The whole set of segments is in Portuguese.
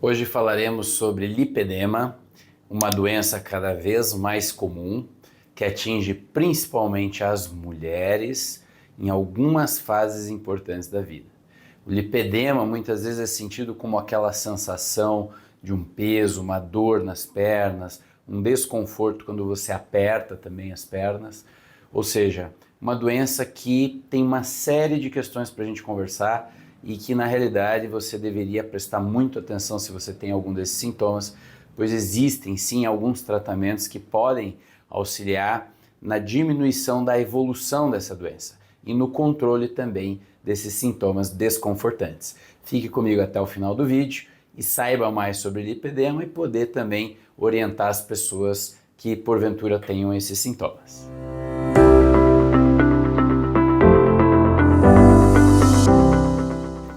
Hoje falaremos sobre lipedema, uma doença cada vez mais comum que atinge principalmente as mulheres em algumas fases importantes da vida. O lipedema muitas vezes é sentido como aquela sensação de um peso, uma dor nas pernas, um desconforto quando você aperta também as pernas, ou seja, uma doença que tem uma série de questões para a gente conversar e que na realidade você deveria prestar muito atenção se você tem algum desses sintomas, pois existem sim alguns tratamentos que podem auxiliar na diminuição da evolução dessa doença e no controle também desses sintomas desconfortantes. Fique comigo até o final do vídeo e saiba mais sobre lipedema e poder também orientar as pessoas que porventura tenham esses sintomas.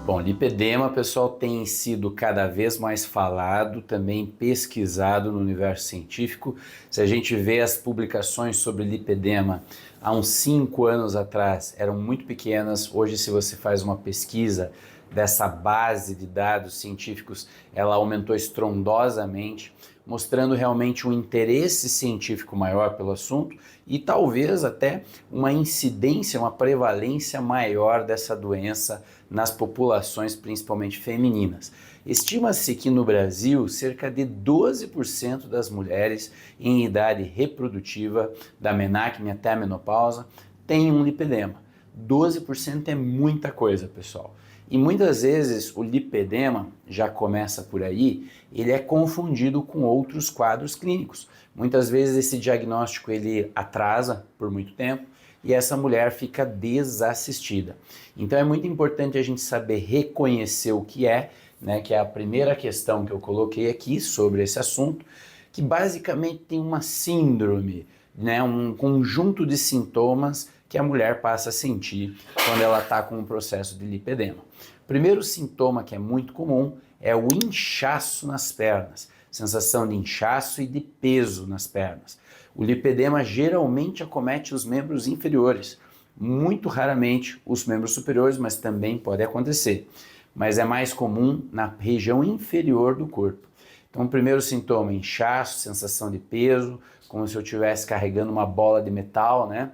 Bom, lipedema, pessoal, tem sido cada vez mais falado, também pesquisado no universo científico. Se a gente vê as publicações sobre lipedema há uns 5 anos atrás, eram muito pequenas. Hoje, se você faz uma pesquisa dessa base de dados científicos, ela aumentou estrondosamente, mostrando realmente um interesse científico maior pelo assunto e talvez até uma incidência, uma prevalência maior dessa doença nas populações, principalmente femininas. Estima-se que no Brasil, cerca de 12% das mulheres em idade reprodutiva, da menarquia até a menopausa, têm um lipedema. 12% é muita coisa, pessoal. E muitas vezes o lipedema, já começa por aí, ele é confundido com outros quadros clínicos. Muitas vezes esse diagnóstico ele atrasa por muito tempo e essa mulher fica desassistida. Então é muito importante a gente saber reconhecer o que é, né, que é a primeira questão que eu coloquei aqui sobre esse assunto, que basicamente tem uma síndrome, né, um conjunto de sintomas que a mulher passa a sentir quando ela está com um processo de lipedema. O primeiro sintoma que é muito comum é o inchaço nas pernas, sensação de inchaço e de peso nas pernas. O lipedema geralmente acomete os membros inferiores, muito raramente os membros superiores, mas também pode acontecer. Mas é mais comum na região inferior do corpo. Então, o primeiro sintoma, inchaço, sensação de peso, como se eu estivesse carregando uma bola de metal, né?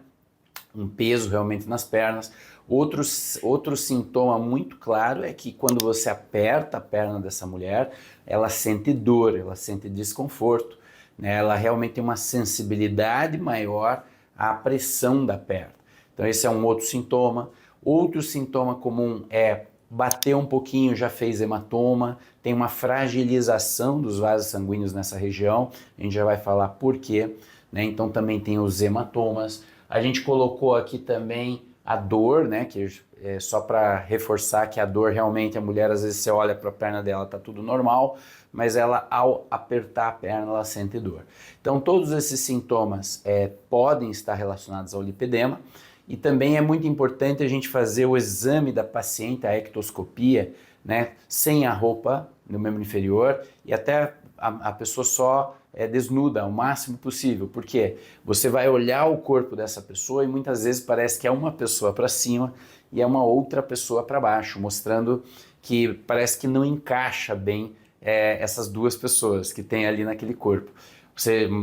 Um peso realmente nas pernas. Outro sintoma muito claro é que quando você aperta a perna dessa mulher, ela sente dor, ela sente desconforto, né? Ela realmente tem uma sensibilidade maior à pressão da perna. Então esse é um outro sintoma. Outro sintoma comum é bater um pouquinho, já fez hematoma, tem uma fragilização dos vasos sanguíneos nessa região, a gente já vai falar por quê, né? Então também tem os hematomas. A gente colocou aqui também a dor, né, que é só para reforçar que a dor realmente, a mulher às vezes você olha para a perna dela, tá tudo normal, mas ela ao apertar a perna ela sente dor. Então todos esses sintomas podem estar relacionados ao lipedema e também é muito importante a gente fazer o exame da paciente, a ectoscopia, né, sem a roupa no membro inferior e até a pessoa só desnuda o máximo possível, porque você vai olhar o corpo dessa pessoa e muitas vezes parece que é uma pessoa para cima e é uma outra pessoa para baixo, mostrando que parece que não encaixa bem essas duas pessoas que tem ali naquele corpo.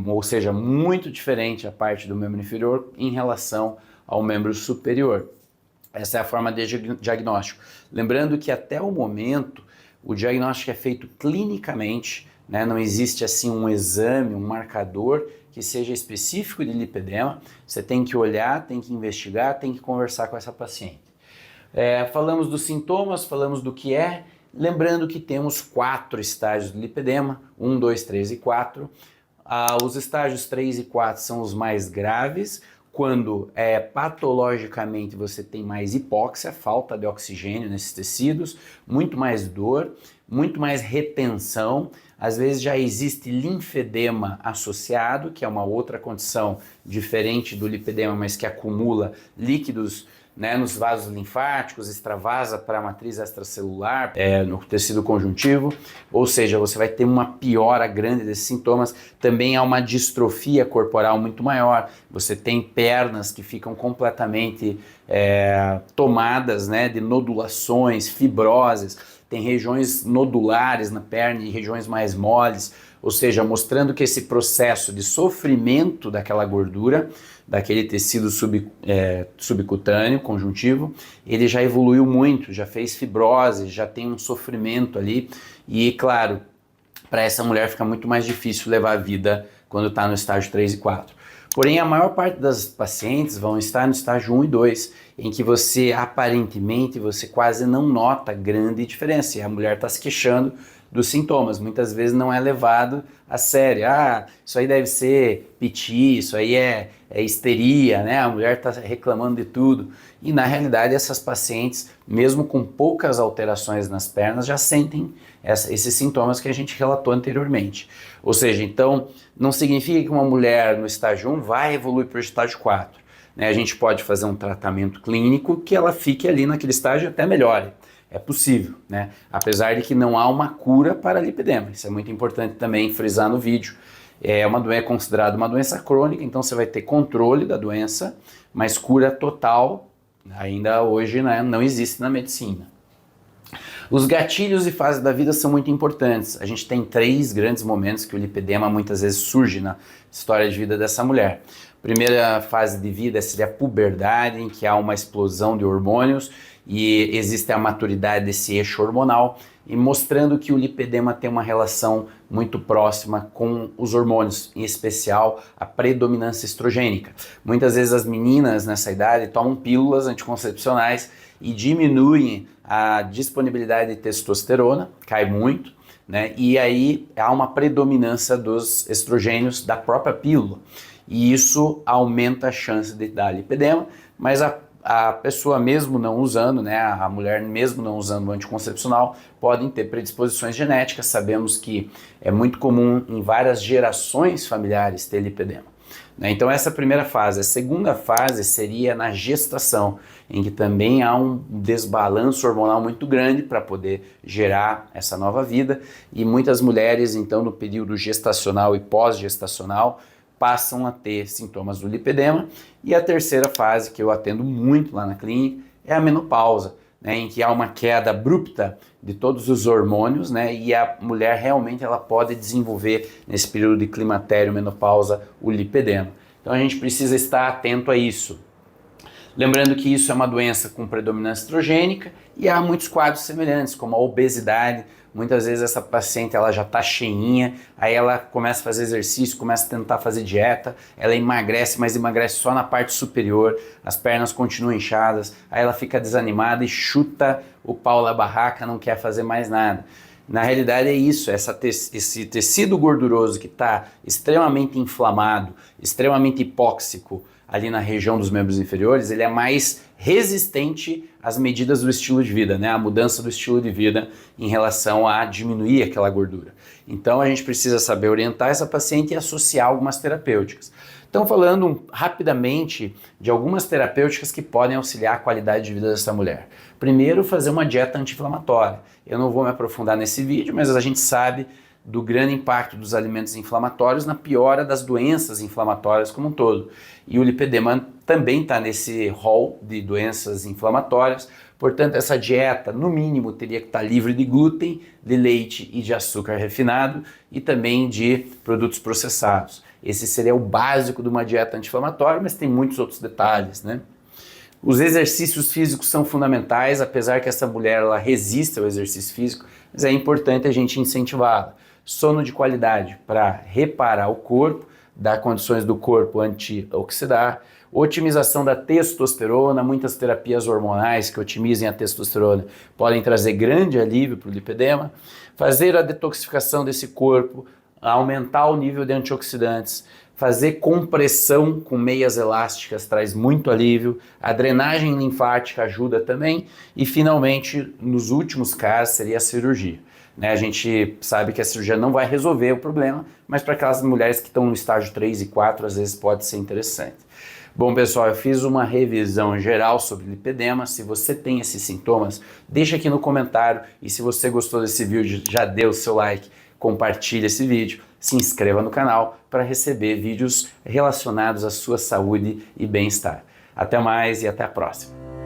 Ou seja, muito diferente a parte do membro inferior em relação ao membro superior. Essa é a forma de diagnóstico. Lembrando que até o momento o diagnóstico é feito clinicamente, né? Não existe assim um exame, um marcador que seja específico de lipedema. Você tem que olhar, tem que investigar, tem que conversar com essa paciente. Falamos dos sintomas, falamos do que é, lembrando que temos 4 estágios de lipedema, 1, 2, 3 e 4. Os estágios 3 e 4 são os mais graves, quando patologicamente você tem mais hipóxia, falta de oxigênio nesses tecidos, muito mais dor, muito mais retenção, às vezes já existe linfedema associado, que é uma outra condição diferente do lipedema, mas que acumula líquidos, né, nos vasos linfáticos, extravasa para a matriz extracelular, no tecido conjuntivo, ou seja, você vai ter uma piora grande desses sintomas. Também há uma distrofia corporal muito maior, você tem pernas que ficam completamente tomadas, né, de nodulações, fibroses, tem regiões nodulares na perna e regiões mais moles, ou seja, mostrando que esse processo de sofrimento daquela gordura, daquele tecido subcutâneo, conjuntivo, ele já evoluiu muito, já fez fibrose, já tem um sofrimento ali e, claro, para essa mulher fica muito mais difícil levar a vida quando está no estágio 3 e 4. Porém, a maior parte das pacientes vão estar no estágio 1 e 2, em que você aparentemente quase não nota grande diferença e a mulher está se queixando dos sintomas, muitas vezes não é levado a sério. Ah, isso aí deve ser piti, isso aí é histeria, né? A mulher está reclamando de tudo. E na realidade essas pacientes, mesmo com poucas alterações nas pernas, já sentem esses sintomas que a gente relatou anteriormente. Ou seja, então não significa que uma mulher no estágio 1 vai evoluir para o estágio 4. Né? A gente pode fazer um tratamento clínico que ela fique ali naquele estágio até melhore. É possível, né? Apesar de que não há uma cura para lipedema. Isso é muito importante também frisar no vídeo. É considerada uma doença crônica, então você vai ter controle da doença, mas cura total ainda hoje, né, não existe na medicina. Os gatilhos e fases da vida são muito importantes. A gente tem 3 grandes momentos que o lipedema muitas vezes surge na história de vida dessa mulher. Primeira fase de vida seria a puberdade, em que há uma explosão de hormônios e existe a maturidade desse eixo hormonal, e mostrando que o lipedema tem uma relação muito próxima com os hormônios, em especial a predominância estrogênica. Muitas vezes as meninas nessa idade tomam pílulas anticoncepcionais e diminuem a disponibilidade de testosterona, cai muito, né? E aí há uma predominância dos estrogênios da própria pílula. E isso aumenta a chance de dar lipedema, mas a pessoa mesmo não usando, né, a mulher mesmo não usando o anticoncepcional, podem ter predisposições genéticas. Sabemos que é muito comum em várias gerações familiares ter lipedema. Né? Então essa é a primeira fase. A segunda fase seria na gestação, em que também há um desbalanço hormonal muito grande para poder gerar essa nova vida, e muitas mulheres então no período gestacional e pós-gestacional passam a ter sintomas do lipedema. E a terceira fase, que eu atendo muito lá na clínica, é a menopausa, né, em que há uma queda abrupta de todos os hormônios, né, e a mulher realmente ela pode desenvolver nesse período de climatério, menopausa, o lipedema. Então a gente precisa estar atento a isso. Lembrando que isso é uma doença com predominância estrogênica e há muitos quadros semelhantes, como a obesidade. Muitas vezes essa paciente ela já está cheinha, aí ela começa a fazer exercício, começa a tentar fazer dieta, ela emagrece, mas emagrece só na parte superior, as pernas continuam inchadas, aí ela fica desanimada e chuta o pau da barraca, não quer fazer mais nada. Na realidade é isso, esse tecido gorduroso que está extremamente inflamado, extremamente hipóxico, ali na região dos membros inferiores, ele é mais resistente às medidas do estilo de vida, né? A mudança do estilo de vida em relação a diminuir aquela gordura. Então a gente precisa saber orientar essa paciente e associar algumas terapêuticas. Então falando rapidamente de algumas terapêuticas que podem auxiliar a qualidade de vida dessa mulher. Primeiro, fazer uma dieta anti-inflamatória. Eu não vou me aprofundar nesse vídeo, mas a gente sabe do grande impacto dos alimentos inflamatórios na piora das doenças inflamatórias como um todo. E o lipedema também está nesse rol de doenças inflamatórias, portanto essa dieta no mínimo teria que estar livre de glúten, de leite e de açúcar refinado e também de produtos processados. Esse seria o básico de uma dieta anti-inflamatória, mas tem muitos outros detalhes, né? Os exercícios físicos são fundamentais, apesar que essa mulher ela resiste ao exercício físico, mas é importante a gente incentivá-la. Sono de qualidade para reparar o corpo, dar condições do corpo antioxidar, otimização da testosterona, muitas terapias hormonais que otimizem a testosterona podem trazer grande alívio para o lipedema, fazer a detoxificação desse corpo, aumentar o nível de antioxidantes, fazer compressão com meias elásticas traz muito alívio, a drenagem linfática ajuda também e finalmente, nos últimos casos, seria a cirurgia. A gente sabe que a cirurgia não vai resolver o problema, mas para aquelas mulheres que estão no estágio 3 e 4, às vezes pode ser interessante. Bom, pessoal, eu fiz uma revisão geral sobre lipedema. Se você tem esses sintomas, deixa aqui no comentário. E se você gostou desse vídeo, já dê o seu like, compartilhe esse vídeo, se inscreva no canal para receber vídeos relacionados à sua saúde e bem-estar. Até mais e até a próxima.